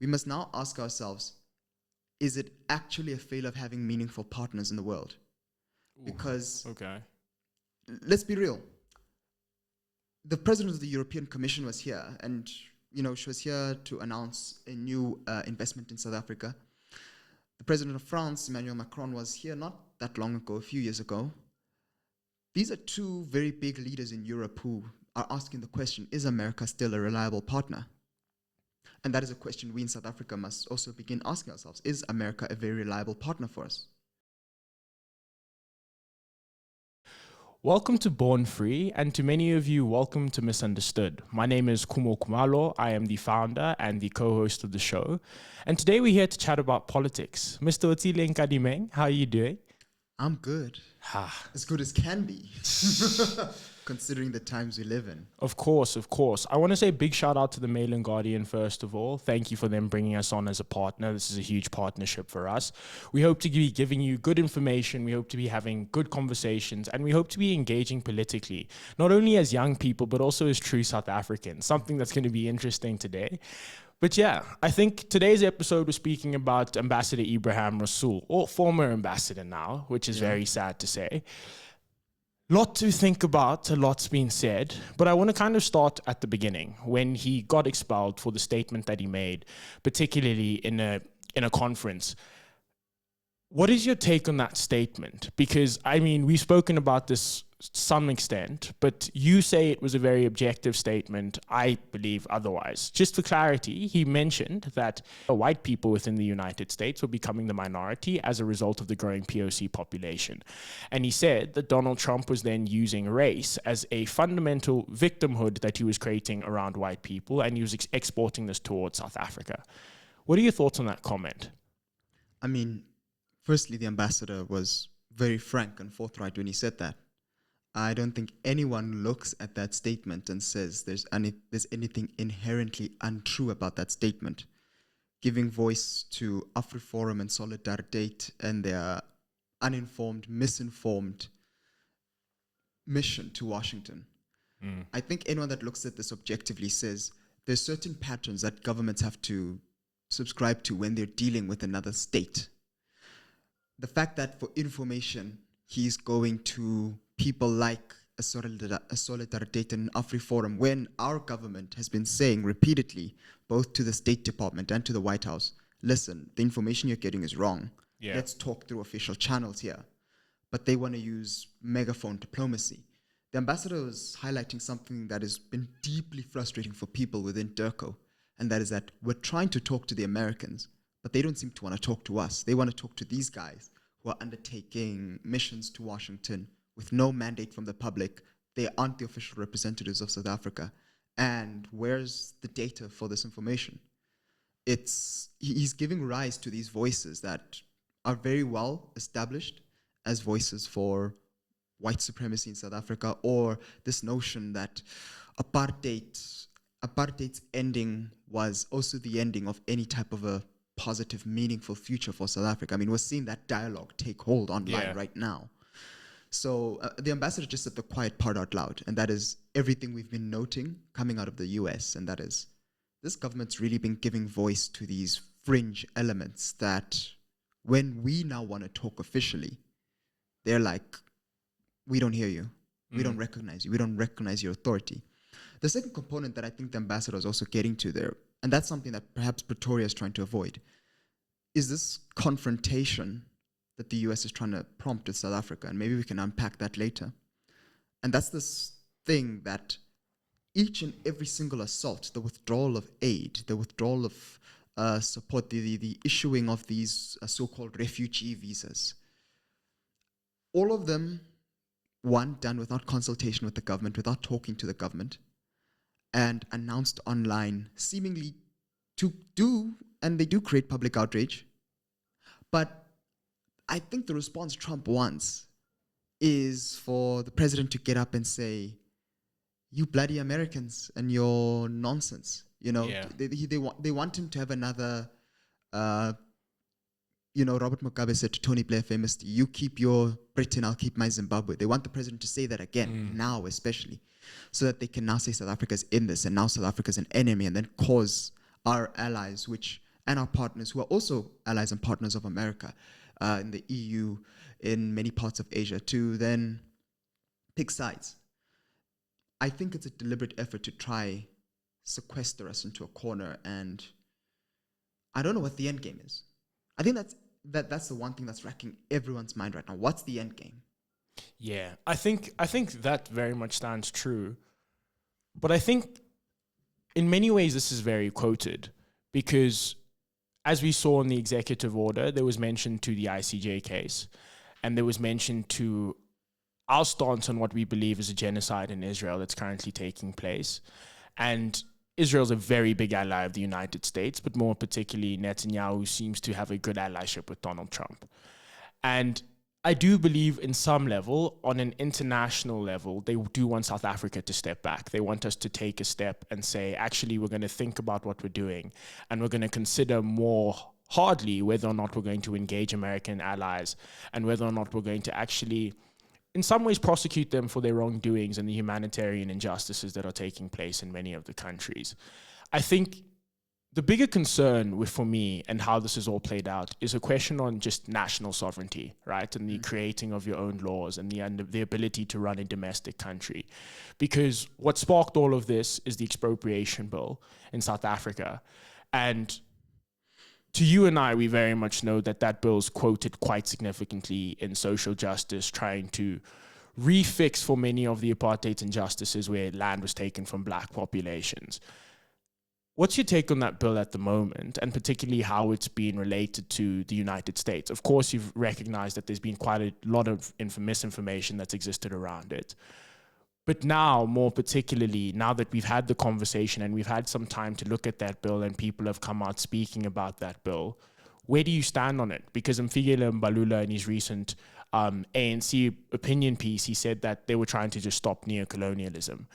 we must now ask ourselves, is it actually a failure of having meaningful partners in the world? Because let's be real. The president of the European Commission was here, and she was here to announce a new investment in South Africa. The president of France, Emmanuel Macron, was here not that long ago, a few years ago. These are two very big leaders in Europe who are asking the question, is America still a reliable partner? And that is a question we in South Africa must also begin asking ourselves. Is America a very reliable partner for us? Welcome to Born Free, and to many of you, welcome to Misunderstood. My name is Kumalo. I am the founder and the co-host of the show. And today we're here to chat about politics. Mr. Otsile Nkadimeng, how are you doing? I'm good. As good as can be, considering the times we live in. Of course. I want to say a big shout out to the Mail and Guardian, first of all. Thank you for them bringing us on as a partner. This is a huge partnership for us. We hope to be giving you good information. We hope to be having good conversations, and we hope to be engaging politically, not only as young people, but also as true South Africans, something that's going to be interesting today. But yeah, I think today's episode was speaking about Ambassador Ibrahim Rasool, or former ambassador now, which is very sad to say. Lot to think about, a lot's been said, but I want to kind of start at the beginning, when he got expelled for the statement that he made, particularly in a conference. What is your take on that statement? Because, I mean, we've spoken about this to some extent, but you say it was a very objective statement. I believe otherwise. Just for clarity, he mentioned that white people within the United States were becoming the minority as a result of the growing POC population. And he said that Donald Trump was then using race as a fundamental victimhood that he was creating around white people, and he was exporting this towards South Africa. What are your thoughts on that comment? I mean, firstly, the ambassador was very frank and forthright when he said that. I don't think anyone looks at that statement and says there's anything inherently untrue about that statement. Giving voice to AfriForum and Solidaridad and their uninformed, misinformed mission to Washington. I think anyone that looks at this objectively says there's certain patterns that governments have to subscribe to when they're dealing with another state. The fact that for information, he's going to people like a Solidaridad and AfriForum, when our government has been saying repeatedly, both to the State Department and to the White House, listen, the information you're getting is wrong. Yeah. Let's talk through official channels here. But they want to use megaphone diplomacy. The ambassador was highlighting something that has been deeply frustrating for people within DIRCO, and that is that we're trying to talk to the Americans, but they don't seem to want to talk to us. They want to talk to these guys who are undertaking missions to Washington with no mandate from the public. They aren't the official representatives of South Africa. And where's the data for this information? He's giving rise to these voices that are very well established as voices for white supremacy in South Africa, or this notion that apartheid's ending was also the ending of any type of a positive, meaningful future for South Africa. I mean, we're seeing that dialogue take hold online right now. So the ambassador just said the quiet part out loud, and that is everything we've been noting coming out of the US, and that is this government's really been giving voice to these fringe elements that when we now want to talk officially, they're like, we don't hear you. We don't recognize you. We don't recognize your authority. The second component that I think the ambassador is also getting to there, and that's something that perhaps Pretoria is trying to avoid, is this confrontation that the US is trying to prompt with South Africa, and maybe we can unpack that later. And that's this thing that each and every single assault, the withdrawal of aid, the withdrawal of support, the issuing of these so-called refugee visas, all of them, one, done without consultation with the government, without talking to the government, and announced online, seemingly to do, and they do create public outrage. But I think the response Trump wants is for the president to get up and say, you bloody Americans and your nonsense. You know, they want him to have another, Robert Mugabe said to Tony Blair famously, you keep your Britain, I'll keep my Zimbabwe. They want the president to say that again, now especially, so that they can now say South Africa's in this, and now South Africa's an enemy, and then cause our allies, which and our partners who are also allies and partners of America in the EU, in many parts of Asia, to then pick sides. I think it's a deliberate effort to try sequester us into a corner, and I don't know what the end game is. I think that's the one thing that's racking everyone's mind right now. What's the end game? Yeah, I think that very much stands true. But I think in many ways this is very quoted, because as we saw in the executive order, there was mention to the ICJ case, and there was mention to our stance on what we believe is a genocide in Israel that's currently taking place. And Israel's a very big ally of the United States, but more particularly Netanyahu seems to have a good allyship with Donald Trump. And I do believe in some level, on an international level, they do want South Africa to step back. They want us to take a step and say, actually, we're going to think about what we're doing, and we're going to consider more hardly whether or not we're going to engage American allies, and whether or not we're going to actually, in some ways, prosecute them for their wrongdoings and the humanitarian injustices that are taking place in many of the countries. I think the bigger concern for me and how this is all played out is a question on just national sovereignty, right? And the creating of your own laws and the ability to run a domestic country. Because what sparked all of this is the expropriation bill in South Africa. And to you and I, we very much know that that bill is quoted quite significantly in social justice, trying to refix for many of the apartheid injustices where land was taken from black populations. What's your take on that bill at the moment, and particularly how it's been related to the United States? Of course, you've recognized that there's been quite a lot of misinformation that's existed around it. But now, more particularly, now that we've had the conversation and we've had some time to look at that bill and people have come out speaking about that bill, where do you stand on it? Because Mfikile Mbalula, in his recent ANC opinion piece, he said that they were trying to just stop neocolonialism.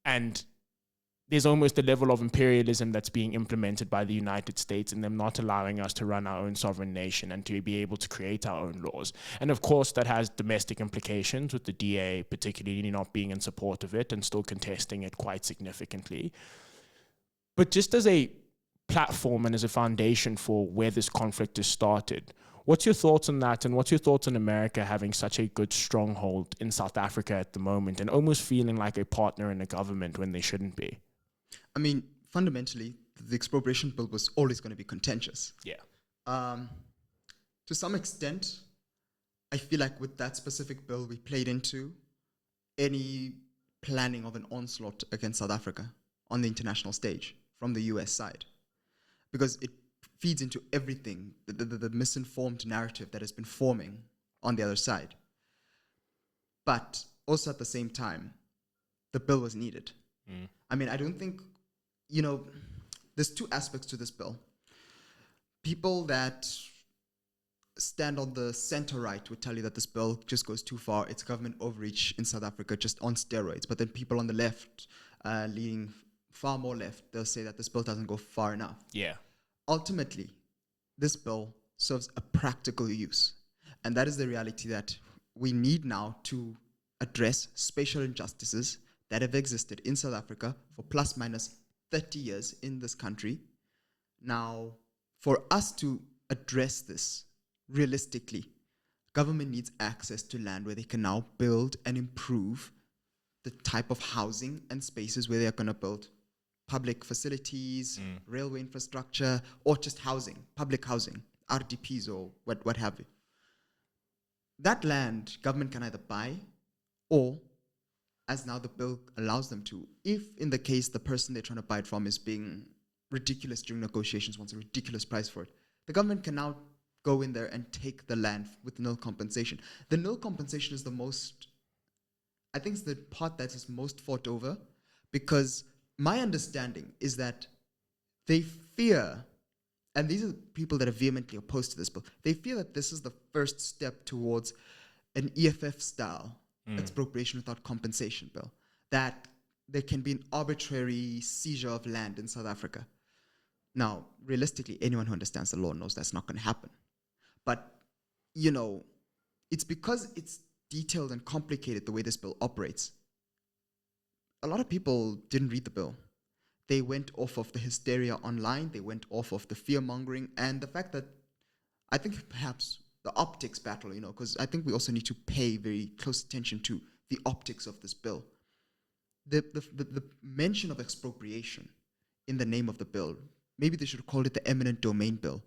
And there's almost a level of imperialism that's being implemented by the United States, and them not allowing us to run our own sovereign nation and to be able to create our own laws. And of course, that has domestic implications, with the DA particularly not being in support of it and still contesting it quite significantly. But just as a platform and as a foundation for where this conflict has started, what's your thoughts on that, and what's your thoughts on America having such a good stronghold in South Africa at the moment and almost feeling like a partner in a government when they shouldn't be? I mean, fundamentally, the expropriation bill was always going to be contentious. Yeah. To some extent, I feel like with that specific bill, we played into any planning of an onslaught against South Africa on the international stage from the US side, because it feeds into everything, the misinformed narrative that has been forming on the other side. But also at the same time, the bill was needed. I mean, I don't think, there's two aspects to this bill. People that stand on the center right would tell you that this bill just goes too far. It's government overreach in South Africa, just on steroids. But then people on the left, leaning far more left, they'll say that this bill doesn't go far enough. Yeah. Ultimately, this bill serves a practical use. And that is the reality that we need now to address spatial injustices that have existed in South Africa for plus minus 30 years in this country. Now, for us to address this realistically, government needs access to land where they can now build and improve the type of housing and spaces where they're going to build public facilities, railway infrastructure, or just housing, public housing, RDPs or what have you. That land, government can either buy or, as now the bill allows them to, if in the case the person they're trying to buy it from is being ridiculous during negotiations, wants a ridiculous price for it, the government can now go in there and take the land with nil compensation. The nil compensation is the most, I think it's the part that is most fought over, because my understanding is that they fear, and these are people that are vehemently opposed to this bill, they fear that this is the first step towards an EFF style expropriation without compensation bill, that there can be an arbitrary seizure of land in South Africa. Now, realistically, anyone who understands the law knows that's not going to happen. But, it's because it's detailed and complicated the way this bill operates. A lot of people didn't read the bill. they went off of the hysteria online, they went off of the fear-mongering, and the fact that I think perhaps the optics battle, because I think we also need to pay very close attention to the optics of this bill. The mention of expropriation in the name of the bill, maybe they should have called it the eminent domain bill,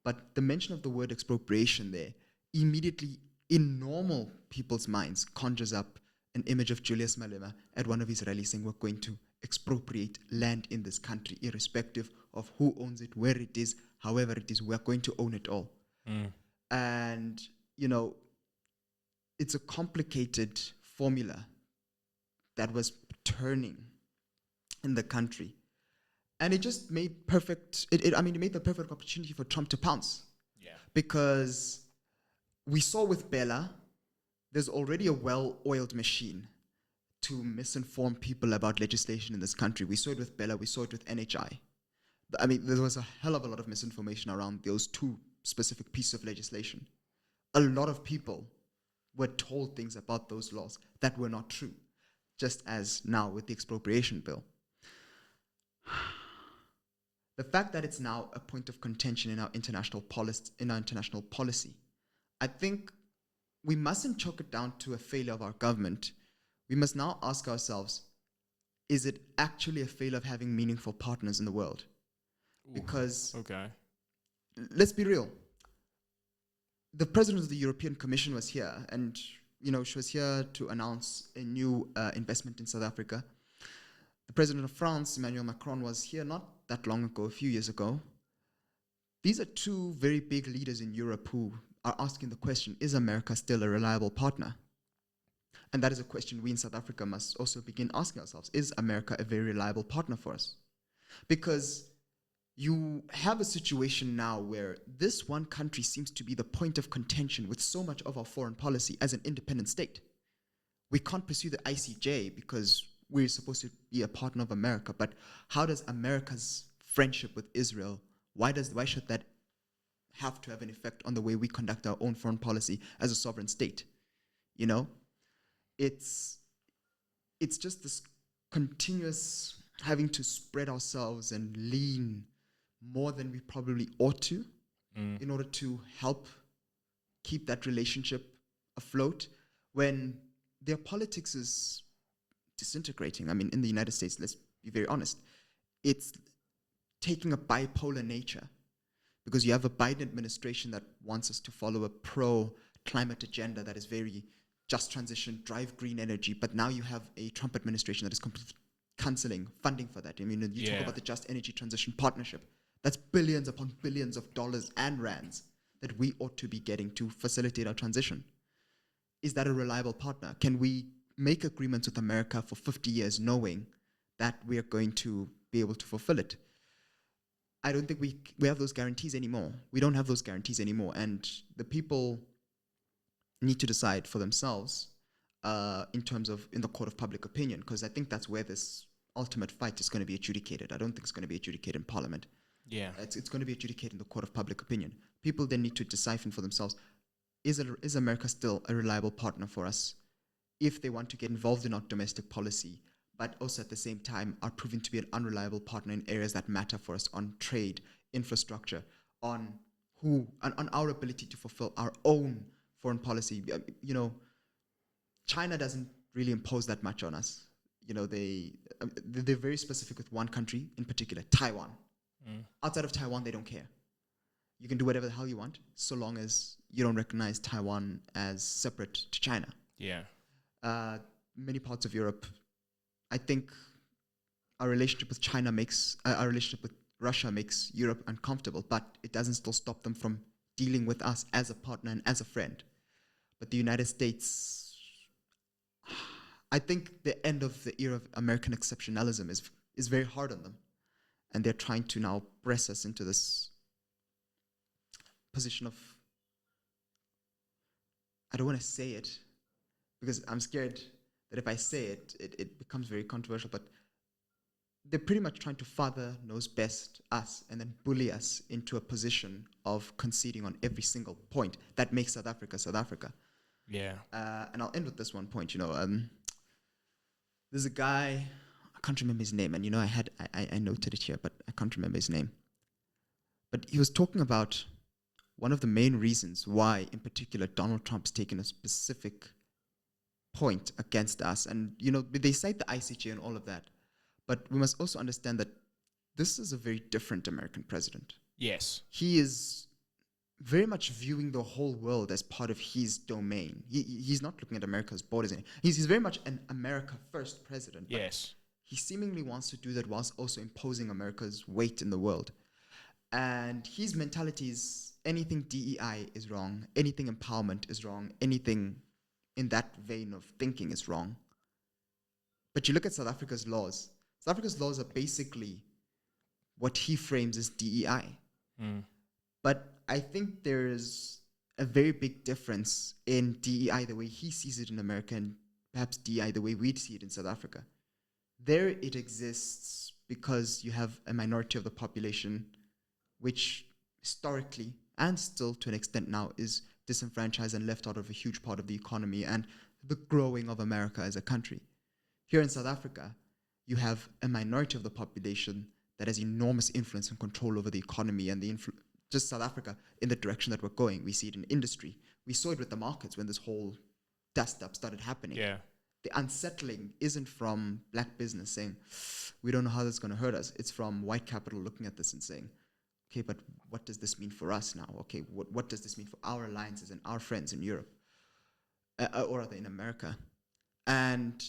but the mention of the word expropriation there immediately, in normal people's minds, conjures up an image of Julius Malema at one of his rallies saying we're going to expropriate land in this country, irrespective of who owns it, where it is, however it is, we're going to own it all. And, it's a complicated formula that was turning in the country. And it just made it made the perfect opportunity for Trump to pounce. Yeah. Because we saw with Bella, there's already a well-oiled machine to misinform people about legislation in this country. We saw it with Bella, we saw it with NHI. I mean, there was a hell of a lot of misinformation around those two specific pieces of legislation. A lot of people were told things about those laws that were not true, just as now with the expropriation bill. The fact that it's now a point of contention in our international policy, I think we mustn't chalk it down to a failure of our government. We must now ask ourselves, is it actually a failure of having meaningful partners in the world? Because, let's be real. The president of the European Commission was here, and she was here to announce a new investment in South Africa. The president of France, Emmanuel Macron, was here not that long ago, a few years ago. These are two very big leaders in Europe who are asking the question, is America still a reliable partner? And that is a question we in South Africa must also begin asking ourselves. Is America a very reliable partner for us? Because you have a situation now where this one country seems to be the point of contention with so much of our foreign policy as an independent state. We can't pursue the ICJ because we're supposed to be a partner of America, but how does America's friendship with Israel, why should that have to have an effect on the way we conduct our own foreign policy as a sovereign state? It's just this continuous having to spread ourselves and lean more than we probably ought to in order to help keep that relationship afloat when their politics is disintegrating. I mean, in the United States, let's be very honest, it's taking a bipolar nature because you have a Biden administration that wants us to follow a pro-climate agenda that is very just transition, drive green energy, but now you have a Trump administration that is completely cancelling funding for that. I mean, you talk about the Just Energy Transition Partnership. That's billions upon billions of dollars and rands that we ought to be getting to facilitate our transition. Is that a reliable partner? Can we make agreements with America for 50 years knowing that we are going to be able to fulfill it? I don't think we have those guarantees anymore. We don't have those guarantees anymore. And the people need to decide for themselves in the court of public opinion, because I think that's where this ultimate fight is going to be adjudicated. I don't think it's going to be adjudicated in Parliament. Yeah, it's going to be adjudicated in the court of public opinion. People then need to decipher for themselves, is America still a reliable partner for us if they want to get involved in our domestic policy, but also at the same time are proven to be an unreliable partner in areas that matter for us on trade, infrastructure, on our ability to fulfill our own foreign policy. China doesn't really impose that much on us. They're very specific with one country in particular, Taiwan. Outside of Taiwan, they don't care. You can do whatever the hell you want, so long as you don't recognize Taiwan as separate to China. Yeah. Many parts of Europe, I think our relationship with our relationship with Russia makes Europe uncomfortable, but it doesn't still stop them from dealing with us as a partner and as a friend. But the United States, I think the end of the era of American exceptionalism is very hard on them. And they're trying to now press us into this position of, I don't want to say it, because I'm scared that if I say it, it becomes very controversial, but they're pretty much trying to father knows best us and then bully us into a position of conceding on every single point that makes South Africa South Africa. Yeah. And I'll end with this one point. There's a guy, I I can't remember his name, and I noted it here, but I can't remember his name. But he was talking about one of the main reasons why, in particular, Donald Trump's taken a specific point against us. And, they cite the ICJ and all of that. But we must also understand that this is a very different American president. Yes. He is very much viewing the whole world as part of his domain. He's not looking at America's borders. He's very much an America first president. Yes. He seemingly wants to do that whilst also imposing America's weight in the world. And his mentality is anything DEI is wrong, anything empowerment is wrong, anything in that vein of thinking is wrong. But you look at South Africa's laws. South Africa's laws are basically what he frames as DEI. But I think there is a very big difference in DEI the way he sees it in America and perhaps DEI the way we'd see it in South Africa. There it exists because you have a minority of the population which historically and still to an extent now is disenfranchised and left out of a huge part of the economy and the growing of America as a country. Here in South Africa, you have a minority of the population that has enormous influence and control over the economy and just South Africa in the direction that we're going. We see it in industry. We saw it with the markets when this whole dust-up started happening. Yeah. The unsettling isn't from black business saying, we don't know how that's going to hurt us. It's from white capital looking at this and saying, okay, but what does this mean for us now? Okay, what does this mean for our alliances and our friends in Europe? Or rather in America? And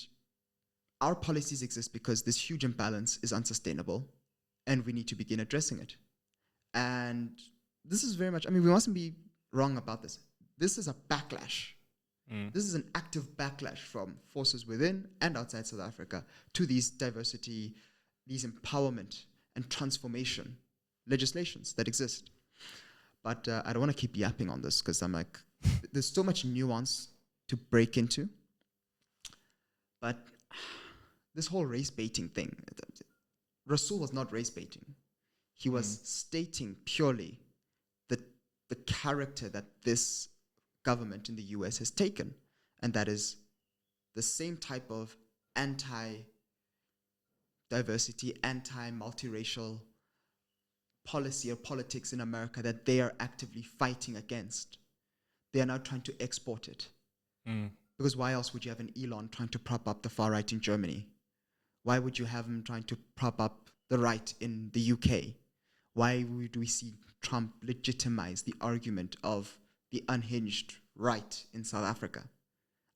our policies exist because this huge imbalance is unsustainable and we need to begin addressing it. And this is very much, we mustn't be wrong about this. This is a backlash. This is an active backlash from forces within and outside South Africa to these diversity, these empowerment and transformation legislations that exist. But I don't want to keep yapping on this because I'm like, there's so much nuance to break into. But this whole race baiting thing, Rasool was not race baiting. He was stating purely the character that this government in the US has taken, and that is the same type of anti-diversity, anti-multiracial policy or politics in America that they are actively fighting against. They are now trying to export it. Because why else would you have an Elon trying to prop up the far right in Germany? Why would you have him trying to prop up the right in the UK? Why would we see Trump legitimize the argument of the unhinged right in South Africa?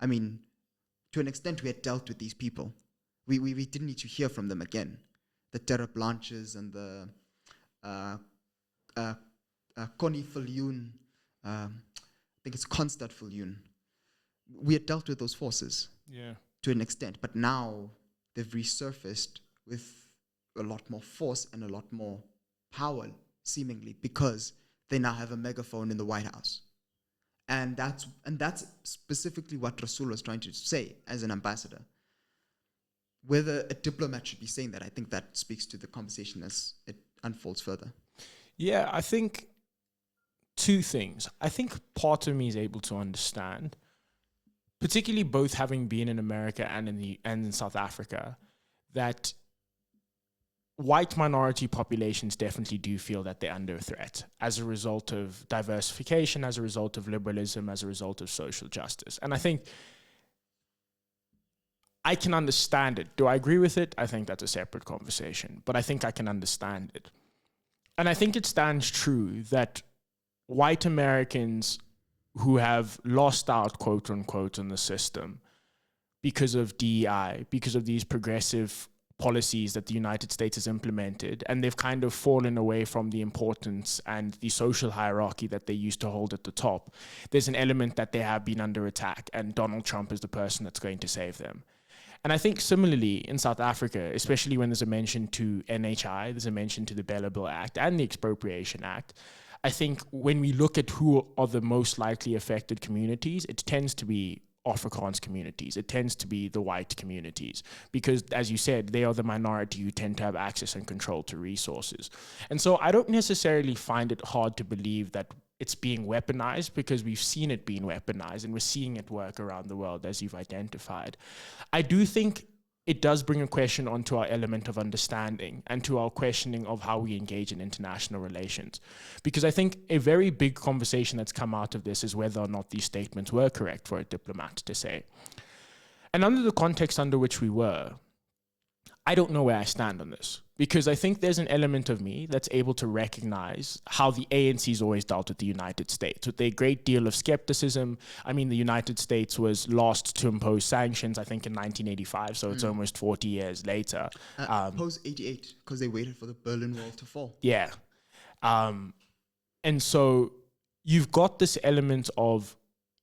To an extent, we had dealt with these people. We didn't need to hear from them again. The Terra Blanches and the Connie Viljoen, I think it's Constad Viljoen. We had dealt with those forces to an extent, but now they've resurfaced with a lot more force and a lot more power, seemingly, because they now have a megaphone in the White House. And that's specifically what Rasool was trying to say as an ambassador. Whether a diplomat should be saying that, I think that speaks to the conversation as it unfolds further. Yeah, I think two things. I think part of me is able to understand, particularly both having been in America and in South Africa, that white minority populations definitely do feel that they're under threat as a result of diversification, as a result of liberalism, as a result of social justice. And I think I can understand it. Do I agree with it? I think that's a separate conversation, but I think I can understand it. And I think it stands true that white Americans who have lost out, quote unquote, on the system because of DEI, because of these progressive policies that the United States has implemented, and they've kind of fallen away from the importance and the social hierarchy that they used to hold at the top. There's an element that they have been under attack, and Donald Trump is the person that's going to save them. And I think similarly in South Africa, especially when there's a mention to NHI, there's a mention to the Bella Bill Act and the Expropriation Act, I think when we look at who are the most likely affected communities, it tends to be Afrikaans communities. It tends to be the white communities because, as you said, they are the minority who tend to have access and control to resources. And so I don't necessarily find it hard to believe that it's being weaponized because we've seen it being weaponized and we're seeing it work around the world, as you've identified. I do think it does bring a question onto our element of understanding and to our questioning of how we engage in international relations. Because I think a very big conversation that's come out of this is whether or not these statements were correct for a diplomat to say. And under the context under which we were, I don't know where I stand on this, because I think there's an element of me that's able to recognize how the ANC's always dealt with the United States, with a great deal of skepticism. I mean, the United States was last to impose sanctions, I think, in 1985, so it's almost 40 years later. Post 88, because they waited for the Berlin Wall to fall. Yeah. And so you've got this element of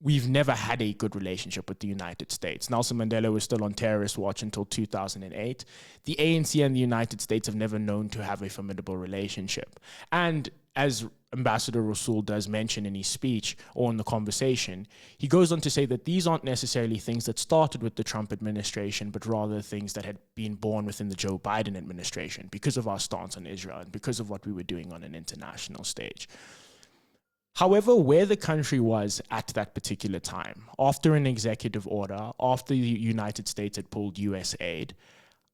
we've never had a good relationship with the United States. Nelson Mandela was still on terrorist watch until 2008. The ANC and the United States have never known to have a formidable relationship. And as Ambassador Rasool does mention in his speech or in the conversation, he goes on to say that these aren't necessarily things that started with the Trump administration, but rather things that had been born within the Joe Biden administration because of our stance on Israel and because of what we were doing on an international stage. However, where the country was at that particular time, after an executive order, after the United States had pulled US aid,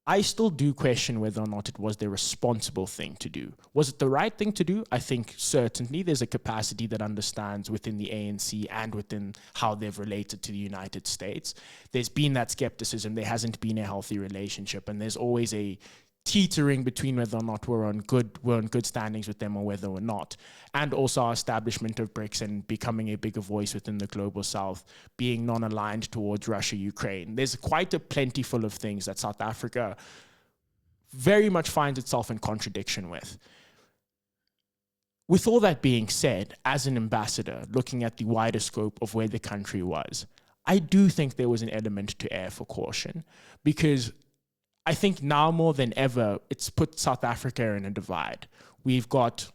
I still do question whether or not it was the responsible thing to do. Was it the right thing to do? I think certainly there's a capacity that understands within the ANC and within how they've related to the United States. There's been that skepticism. There hasn't been a healthy relationship, and there's always a teetering between whether or not we're on good standings with them or whether we're not. And also our establishment of BRICS and becoming a bigger voice within the global south, being non-aligned towards Russia, Ukraine. There's quite a plentiful of things that South Africa very much finds itself in contradiction with. With all that being said, as an ambassador, looking at the wider scope of where the country was, I do think there was an element to err for caution, because I think now more than ever, it's put South Africa in a divide. We've got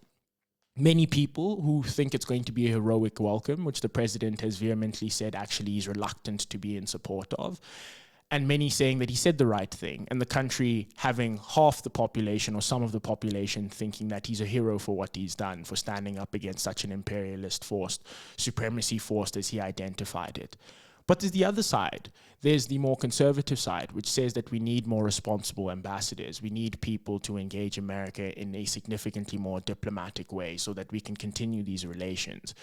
many people who think it's going to be a heroic welcome, which the president has vehemently said actually he's reluctant to be in support of, and many saying that he said the right thing, and the country having half the population or some of the population thinking that he's a hero for what he's done, for standing up against such an imperialist force, supremacy force as he identified it. But there's the other side. There's the more conservative side, which says that we need more responsible ambassadors. We need people to engage America in a significantly more diplomatic way so that we can continue these relations.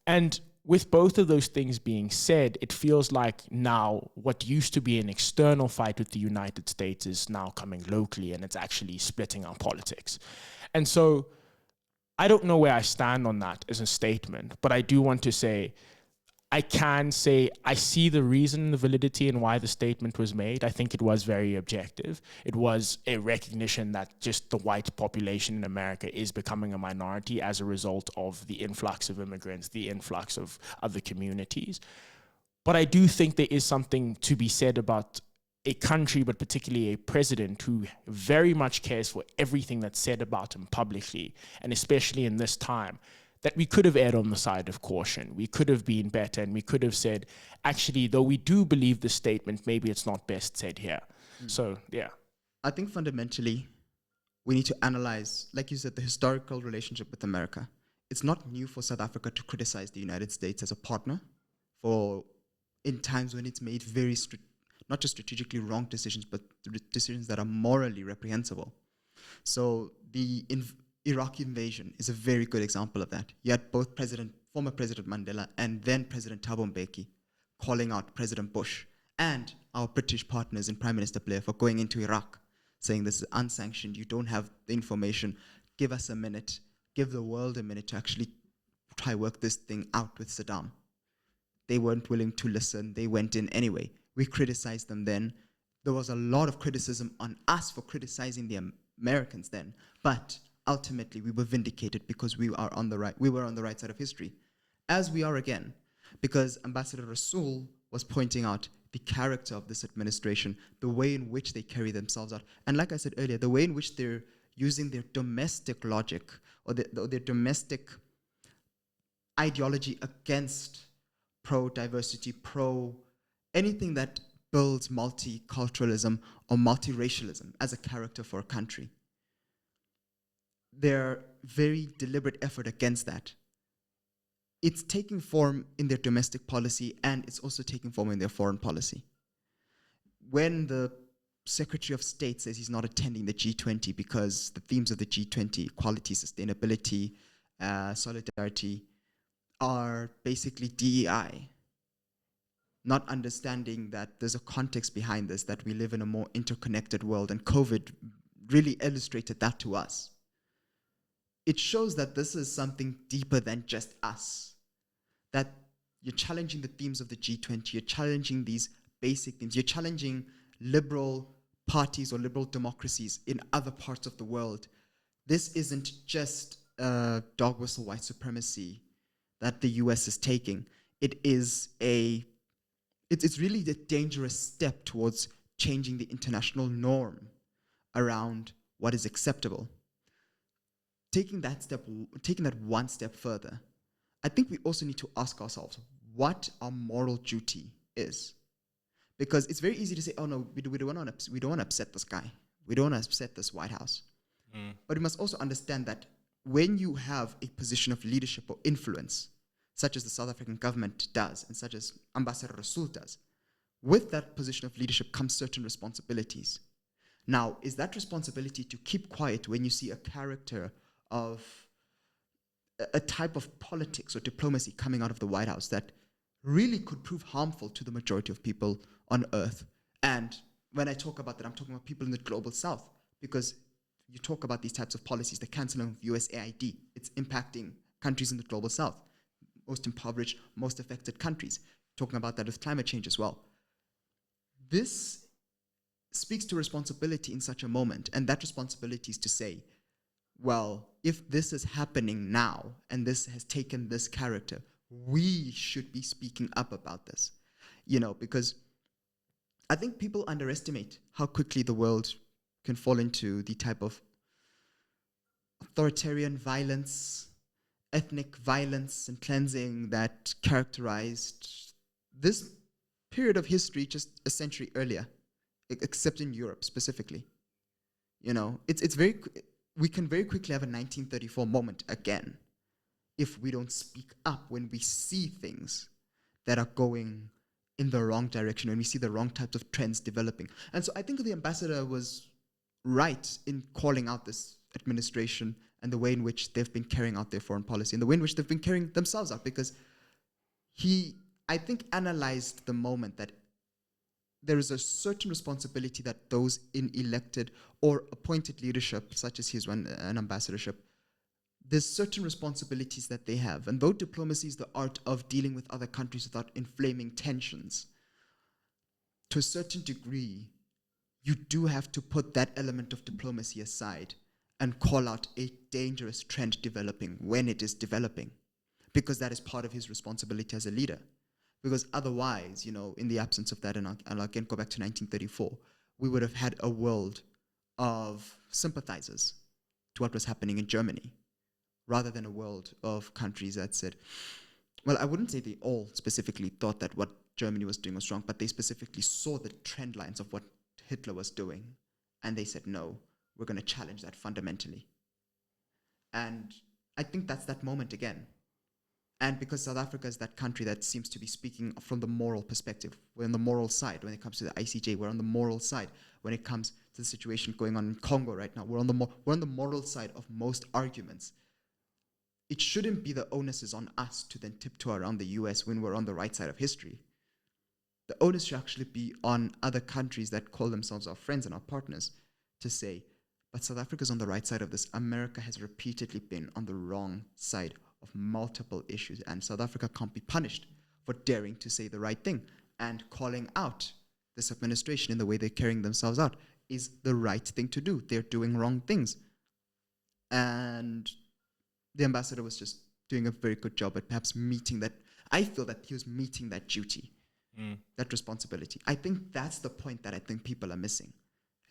And with both of those things being said, it feels like now what used to be an external fight with the United States is now coming locally, and it's actually splitting our politics. And so I don't know where I stand on that as a statement, but I do want to say, I can say I see the reason, the validity, and why the statement was made. I think it was very objective. It was a recognition that just the white population in America is becoming a minority as a result of the influx of immigrants, the influx of other communities. But I do think there is something to be said about a country, but particularly a president who very much cares for everything that's said about him publicly, and especially in this time, that we could have erred on the side of caution. We could have been better, and we could have said, actually, though we do believe the statement, maybe it's not best said here. So, yeah. I think fundamentally, we need to analyze, like you said, the historical relationship with America. It's not new for South Africa to criticize the United States as a partner in times when it's made very, not just strategically wrong decisions, but decisions that are morally reprehensible. So the Iraq invasion is a very good example of that. You had both former President Mandela and then President Thabo Mbeki calling out President Bush and our British partners and Prime Minister Blair for going into Iraq, saying this is unsanctioned, you don't have the information, give us a minute, give the world a minute to actually try work this thing out with Saddam. They weren't willing to listen, they went in anyway. We criticized them then. There was a lot of criticism on us for criticizing the Americans then, but ultimately, we were vindicated because we were on the right side of history, as we are again, because Ambassador Rasool was pointing out the character of this administration, the way in which they carry themselves out, and like I said earlier, the way in which they're using their domestic logic or their domestic ideology against pro-diversity, anything that builds multiculturalism or multiracialism as a character for a country. Their very deliberate effort against that. It's taking form in their domestic policy, and it's also taking form in their foreign policy. When the Secretary of State says he's not attending the G20 because the themes of the G20, equality, sustainability, solidarity, are basically DEI. Not understanding that there's a context behind this, that we live in a more interconnected world, and COVID really illustrated that to us. It shows that this is something deeper than just us. That you're challenging the themes of the G20, you're challenging these basic themes, you're challenging liberal parties or liberal democracies in other parts of the world. This isn't just dog whistle white supremacy that the US is taking. It's really a dangerous step towards changing the international norm around what is acceptable. Taking that one step further, I think we also need to ask ourselves what our moral duty is. Because it's very easy to say, oh no, we don't want to upset this guy. We don't want to upset this White House. But we must also understand that when you have a position of leadership or influence, such as the South African government does, and such as Ambassador Rasool does, with that position of leadership comes certain responsibilities. Now, is that responsibility to keep quiet when you see a character of a type of politics or diplomacy coming out of the White House that really could prove harmful to the majority of people on Earth? And when I talk about that, I'm talking about people in the global South, because you talk about these types of policies, the cancelling of USAID, it's impacting countries in the global South, most impoverished, most affected countries. Talking about that with climate change as well. This speaks to responsibility in such a moment, and that responsibility is to say, well, if this is happening now and this has taken this character, we should be speaking up about this, because I think people underestimate how quickly the world can fall into the type of authoritarian violence, ethnic violence and cleansing that characterized this period of history just a century earlier, except in Europe specifically. We can very quickly have a 1934 moment again if we don't speak up when we see things that are going in the wrong direction, when we see the wrong types of trends developing. And so I think the ambassador was right in calling out this administration and the way in which they've been carrying out their foreign policy and the way in which they've been carrying themselves out, because he, I think, analyzed the moment that there is a certain responsibility that those in elected or appointed leadership, such as his one, an ambassadorship, there's certain responsibilities that they have. And though diplomacy is the art of dealing with other countries without inflaming tensions, to a certain degree, you do have to put that element of diplomacy aside and call out a dangerous trend developing when it is developing, because that is part of his responsibility as a leader. Because otherwise, in the absence of that, and I'll again go back to 1934, we would have had a world of sympathizers to what was happening in Germany, rather than a world of countries that said, well, I wouldn't say they all specifically thought that what Germany was doing was wrong, but they specifically saw the trend lines of what Hitler was doing, and they said, no, we're going to challenge that fundamentally. And I think that's that moment again. And because South Africa is that country that seems to be speaking from the moral perspective, we're on the moral side when it comes to the ICJ, we're on the moral side when it comes to the situation going on in Congo right now, we're on the moral side of most arguments. It shouldn't be the onus is on us to then tiptoe around the US when we're on the right side of history. The onus should actually be on other countries that call themselves our friends and our partners to say, but South Africa's on the right side of this. America has repeatedly been on the wrong side of multiple issues, and South Africa can't be punished for daring to say the right thing, and calling out this administration in the way they're carrying themselves out is the right thing to do. They're doing wrong things. And the ambassador was just doing a very good job at perhaps meeting that. I feel that he was meeting that duty, that responsibility. I think that's the point that I think people are missing.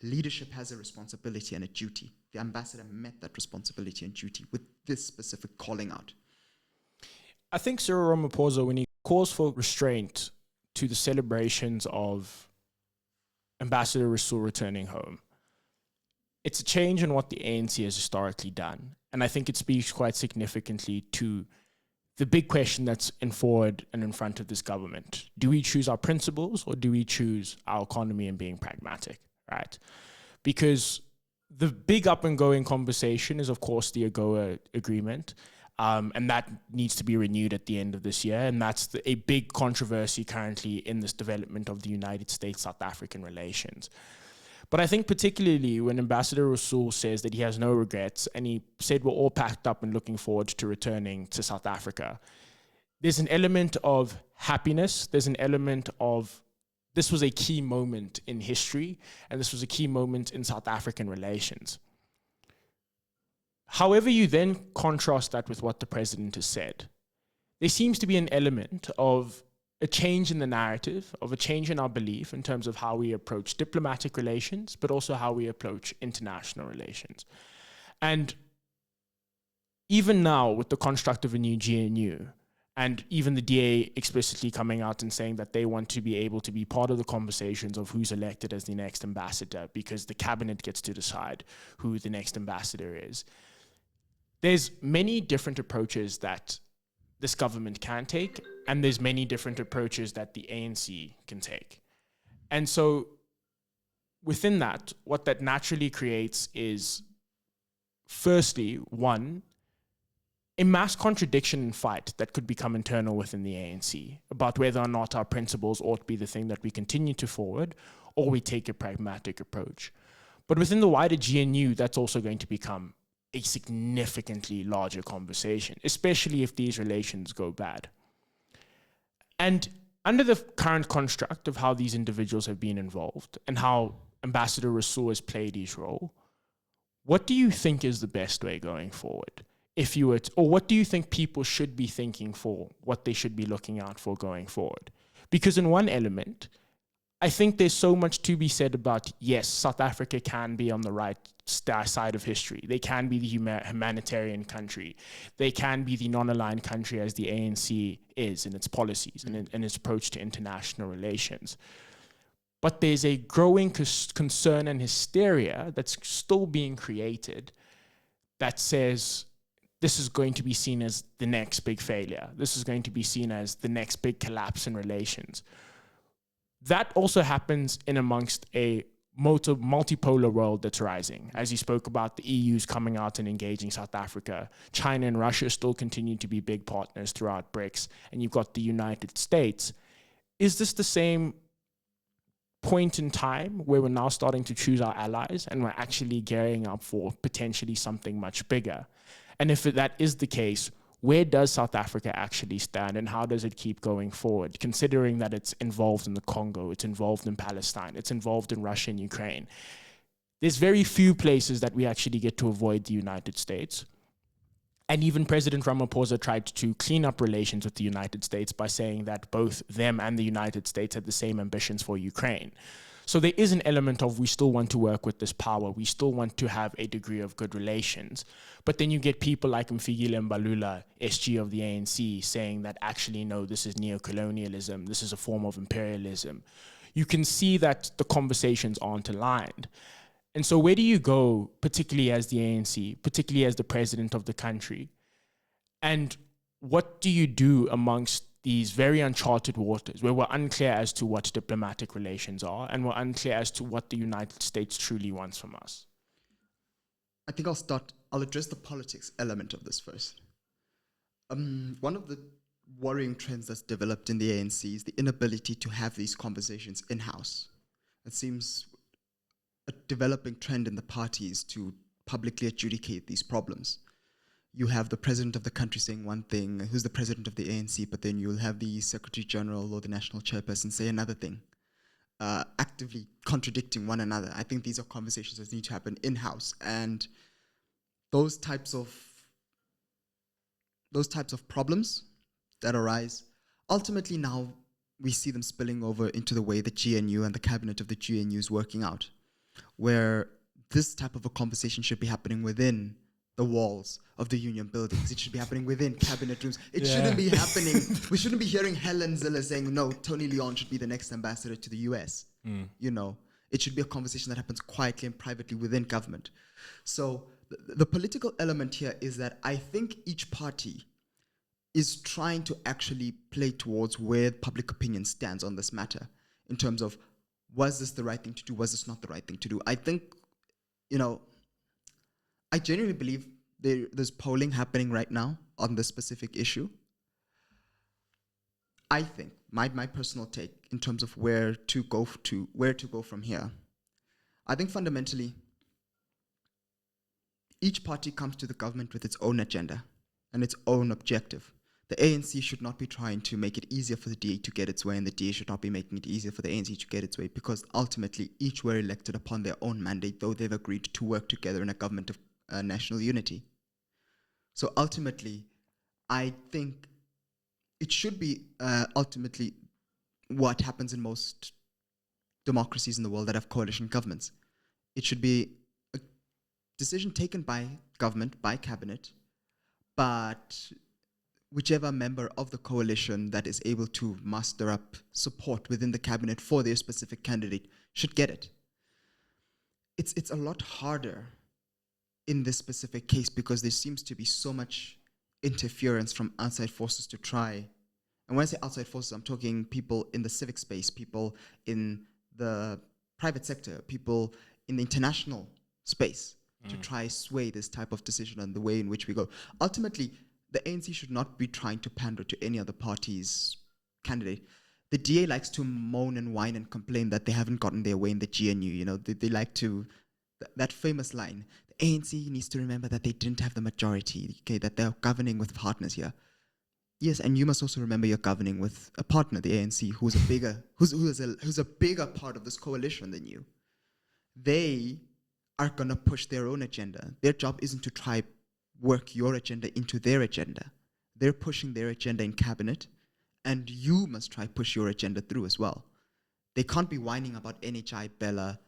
Leadership has a responsibility and a duty. The ambassador met that responsibility and duty with this specific calling out. I think Cyril Ramaphosa, when he calls for restraint to the celebrations of Ambassador Rasool returning home, it's a change in what the ANC has historically done. And I think it speaks quite significantly to the big question that's in forward and in front of this government. Do we choose our principles or do we choose our economy and being pragmatic, right? Because the big up and going conversation is, of course, the AGOA agreement. And that needs to be renewed at the end of this year. And that's a big controversy currently in this development of the United States-South African relations. But I think particularly when Ambassador Rasool says that he has no regrets, and he said we're all packed up and looking forward to returning to South Africa, there's an element of happiness, there's an element of this was a key moment in history, and this was a key moment in South African relations. However, you then contrast that with what the president has said, there seems to be an element of a change in the narrative, of a change in our belief in terms of how we approach diplomatic relations, but also how we approach international relations. And even now, with the construct of a new GNU, and even the DA explicitly coming out and saying that they want to be able to be part of the conversations of who's elected as the next ambassador, because the cabinet gets to decide who the next ambassador is. There's many different approaches that this government can take, and there's many different approaches that the ANC can take. And so within that, what that naturally creates is, firstly, one, a mass contradiction and fight that could become internal within the ANC about whether or not our principles ought to be the thing that we continue to forward, or we take a pragmatic approach. But within the wider GNU, that's also going to become a significantly larger conversation, especially if these relations go bad. And under the current construct of how these individuals have been involved and how Ambassador Rasool has played his role, what do you think is the best way going forward? If you were or what do you think people should be thinking for, what they should be looking out for going forward? Because in one element, I think there's so much to be said about, yes, South Africa can be on the right side of history. They can be the humanitarian country. They can be the non-aligned country as the ANC is in its policies and in its approach to international relations. But there's a growing concern and hysteria that's still being created that says this is going to be seen as the next big failure. This is going to be seen as the next big collapse in relations. That also happens in amongst a multipolar world that's rising. As you spoke about, the EU's coming out and engaging South Africa. China and Russia still continue to be big partners throughout BRICS. And you've got the United States. Is this the same point in time where we're now starting to choose our allies and we're actually gearing up for potentially something much bigger? And if that is the case, where does South Africa actually stand and how does it keep going forward, considering that it's involved in the Congo, it's involved in Palestine, it's involved in Russia and Ukraine? There's very few places that we actually get to avoid the United States. And even President Ramaphosa tried to clean up relations with the United States by saying that both them and the United States had the same ambitions for Ukraine. So there is an element of we still want to work with this power. We still want to have a degree of good relations. But then you get people like Mfikile Mbalula, SG of the ANC, saying that actually, no, this is neocolonialism. This is a form of imperialism. You can see that the conversations aren't aligned. And so where do you go, particularly as the ANC, particularly as the president of the country? And what do you do amongst these very uncharted waters where we're unclear as to what diplomatic relations are and we're unclear as to what the United States truly wants from us? I think I'll address the politics element of this first. One of the worrying trends that's developed in the ANC is the inability to have these conversations in-house. It seems a developing trend in the parties to publicly adjudicate these problems. You have the president of the country saying one thing, who's the president of the ANC, but then you'll have the secretary general or the national chairperson say another thing, actively contradicting one another. I think these are conversations that need to happen in-house, and those types of problems that arise, ultimately now we see them spilling over into the way the GNU and the cabinet of the GNU is working out, where this type of a conversation should be happening within the walls of the union buildings. It should be happening within cabinet rooms. It shouldn't be happening. We shouldn't be hearing Helen Zille saying, no, Tony Leon should be the next ambassador to the US. You know, it should be a conversation that happens quietly and privately within government. So the political element here is that I think each party is trying to actually play towards where public opinion stands on this matter in terms of was this the right thing to do? Was this not the right thing to do? I think, I genuinely believe there's polling happening right now on this specific issue. I think my personal take in terms of where to go from here. I think fundamentally, each party comes to the government with its own agenda and its own objective. The ANC should not be trying to make it easier for the DA to get its way, and the DA should not be making it easier for the ANC to get its way, because ultimately each were elected upon their own mandate, though they've agreed to work together in a government of national unity. So ultimately, I think it should be ultimately what happens in most democracies in the world that have coalition governments. It should be a decision taken by government, by cabinet, but whichever member of the coalition that is able to muster up support within the cabinet for their specific candidate should get it. It's a lot harder in this specific case because there seems to be so much interference from outside forces to try. And when I say outside forces, I'm talking people in the civic space, people in the private sector, people in the international space to try sway this type of decision and the way in which we go. Ultimately, the ANC should not be trying to pander to any other party's candidate. The DA likes to moan and whine and complain that they haven't gotten their way in the GNU. They like to, that famous line, the ANC needs to remember that they didn't have the majority, okay, that they're governing with partners here. Yes, and you must also remember you're governing with a partner, the ANC, who's a bigger part of this coalition than you. They are gonna push their own agenda. Their job isn't to try work your agenda into their agenda. They're pushing their agenda in cabinet, and you must try push your agenda through as well. They can't be whining about NHI, Bella,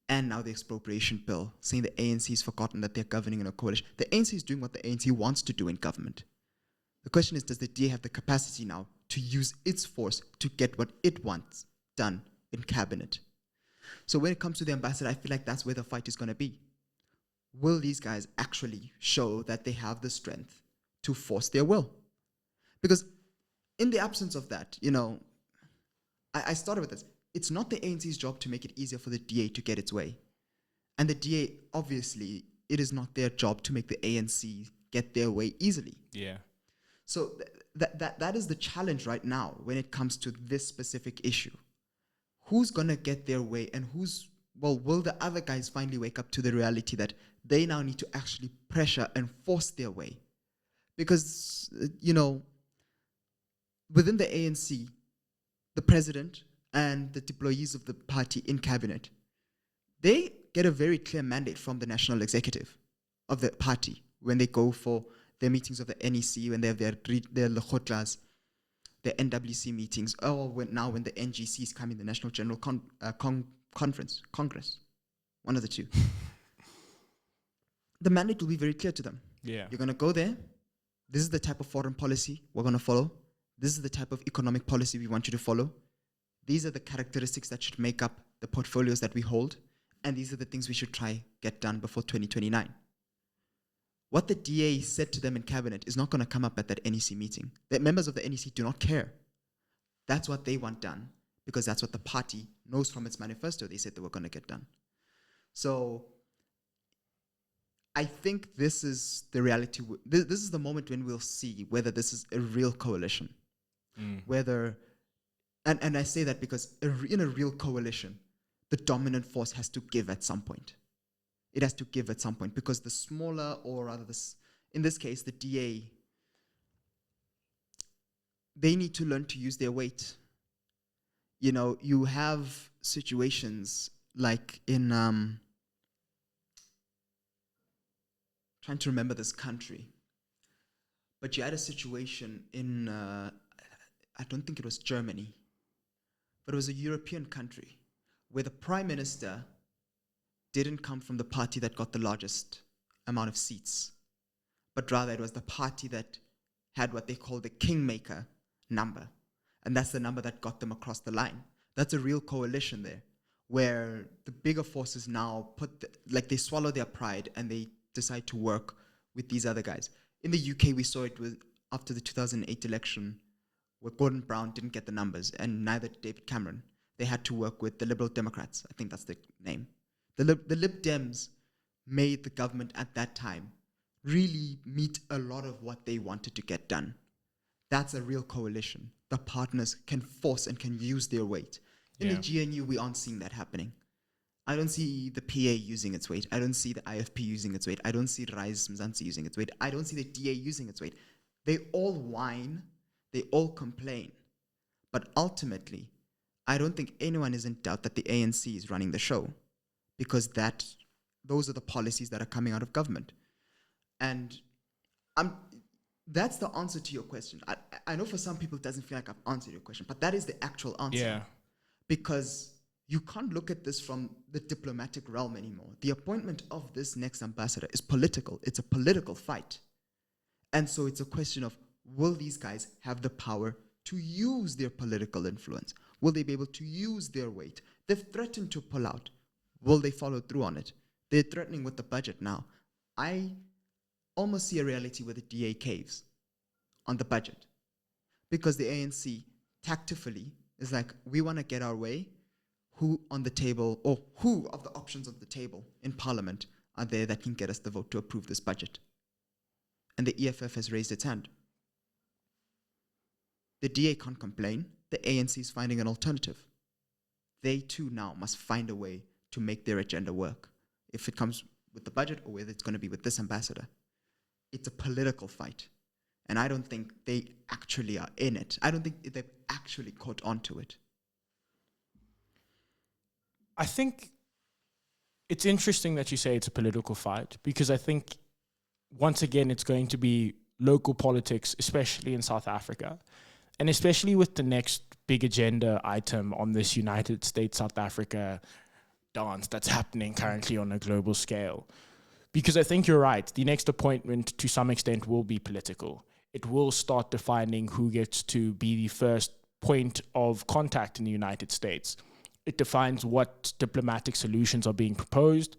and now the expropriation bill, saying the ANC's forgotten that they're governing in a coalition. The ANC is doing what the ANC wants to do in government. The question is, does the DA have the capacity now to use its force to get what it wants done in cabinet? So when it comes to the ambassador, I feel like that's where the fight is going to be. Will these guys actually show that they have the strength to force their will? Because in the absence of that, I started with this. It's not the ANC's job to make it easier for the DA to get its way. And the DA, obviously, it is not their job to make the ANC get their way easily. Yeah. So that is the challenge right now when it comes to this specific issue. Who's going to get their way, and will the other guys finally wake up to the reality that they now need to actually pressure and force their way? Because, within the ANC, the president and the deployees of the party in cabinet, they get a very clear mandate from the national executive of the party when they go for their meetings of the NEC, when they have their Lekhotlas, their NWC meetings, or when the NGCs come in, the National General Congress, one of the two. The mandate will be very clear to them. Yeah. You're going to go there. This is the type of foreign policy we're going to follow. This is the type of economic policy we want you to follow. These are the characteristics that should make up the portfolios that we hold. And these are the things we should try get done before 2029. What the DA said to them in cabinet is not going to come up at that NEC meeting. The members of the NEC do not care. That's what they want done, because that's what the party knows from its manifesto they said they were going to get done. So I think this is the reality. This is the moment when we'll see whether this is a real coalition. Whether, and I say that because in a real coalition, the dominant force has to give at some point. It has to give at some point, because the smaller, or rather in this case, the DA, they need to learn to use their weight. You have situations like in, trying to remember this country, but you had a situation in, I don't think it was Germany, but it was a European country where the prime minister didn't come from the party that got the largest amount of seats, but rather it was the party that had what they call the kingmaker number. And that's the number that got them across the line. That's a real coalition there, where the bigger forces now they swallow their pride and they decide to work with these other guys. In the UK, we saw it after the 2008 election, where Gordon Brown didn't get the numbers, and neither did David Cameron. They had to work with the Liberal Democrats. I think that's the name. The Lib Dems made the government at that time really meet a lot of what they wanted to get done. That's a real coalition. The partners can force and can use their weight. In the GNU, we aren't seeing that happening. I don't see the PA using its weight. I don't see the IFP using its weight. I don't see Rise Mzansi using its weight. I don't see the DA using its weight. They all whine. They all complain. But ultimately, I don't think anyone is in doubt that the ANC is running the show, because those are the policies that are coming out of government. And that's the answer to your question. I know for some people it doesn't feel like I've answered your question, but that is the actual answer. Yeah. Because you can't look at this from the diplomatic realm anymore. The appointment of this next ambassador is political. It's a political fight. And so it's a question of, will these guys have the power to use their political influence? Will they be able to use their weight? They've threatened to pull out. Will they follow through on it? They're threatening with the budget now. I almost see a reality where the DA caves on the budget, because the ANC tactfully is like, we want to get our way. Who on the table, or who of the options on the table in Parliament are there that can get us the vote to approve this budget? And the EFF has raised its hand. The DA can't complain. The ANC is finding an alternative. They too now must find a way to make their agenda work. If it comes with the budget or whether it's going to be with this ambassador. It's a political fight. And I don't think they actually are in it. I don't think they've actually caught on to it. I think it's interesting that you say it's a political fight, because I think, once again, it's going to be local politics, especially in South Africa, and especially with the next big agenda item on this United States-South Africa dance that's happening currently on a global scale. Because I think you're right, the next appointment to some extent will be political. It will start defining who gets to be the first point of contact in the United States. It defines what diplomatic solutions are being proposed.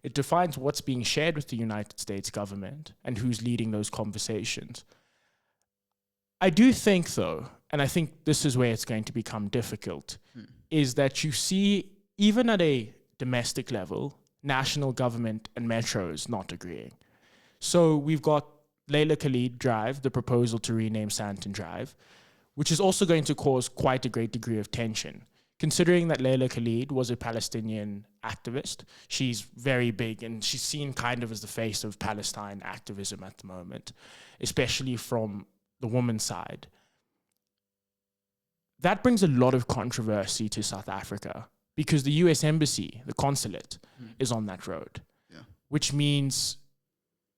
It defines what's being shared with the United States government and who's leading those conversations. I do think, though, and I think this is where it's going to become difficult, is that you see, even at a domestic level, national government and metros not agreeing. So we've got Leila Khalid Drive, the proposal to rename Sandton Drive, which is also going to cause quite a great degree of tension. Considering that Leila Khalid was a Palestinian activist, she's very big and she's seen kind of as the face of Palestine activism at the moment, especially from the woman's side. That brings a lot of controversy to South Africa, because the US Embassy, the consulate, is on that road, which means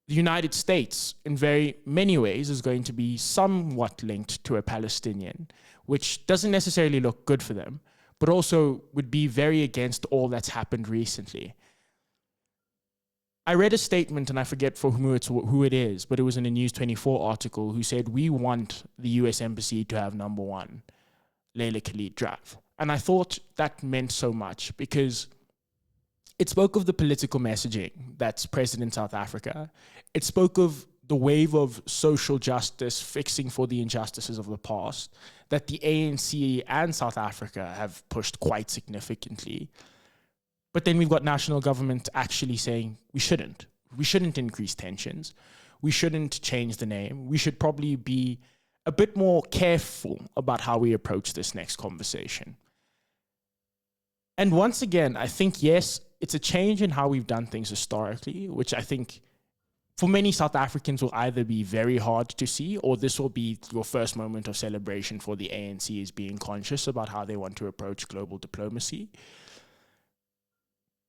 the United States, in very many ways, is going to be somewhat linked to a Palestinian, which doesn't necessarily look good for them, but also would be very against all that's happened recently. I read a statement, and I forget for who it is, but it was in a News 24 article, who said, we want the US Embassy to have number one, Leila Khalid Drive. And I thought that meant so much, because it spoke of the political messaging that's present in South Africa. It spoke of the wave of social justice, fixing for the injustices of the past, that the ANC and South Africa have pushed quite significantly. But then we've got national government actually saying we shouldn't. We shouldn't increase tensions. We shouldn't change the name. We should probably be a bit more careful about how we approach this next conversation. And once again, I think, yes, it's a change in how we've done things historically, which I think for many South Africans will either be very hard to see, or this will be your first moment of celebration for the ANC as being conscious about how they want to approach global diplomacy.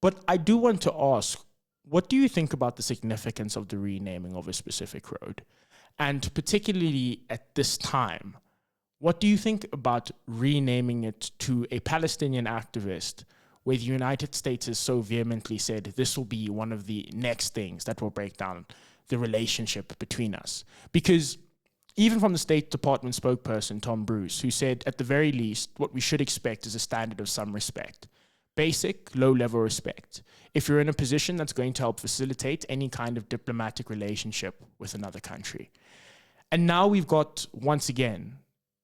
But I do want to ask, what do you think about the significance of the renaming of a specific road? And particularly at this time, what do you think about renaming it to a Palestinian activist, where the United States has so vehemently said this will be one of the next things that will break down the relationship between us? Because even from the State Department spokesperson, Tom Bruce, who said at the very least, what we should expect is a standard of some respect. Basic, low-level respect. If you're in a position that's going to help facilitate any kind of diplomatic relationship with another country. And now we've got, once again,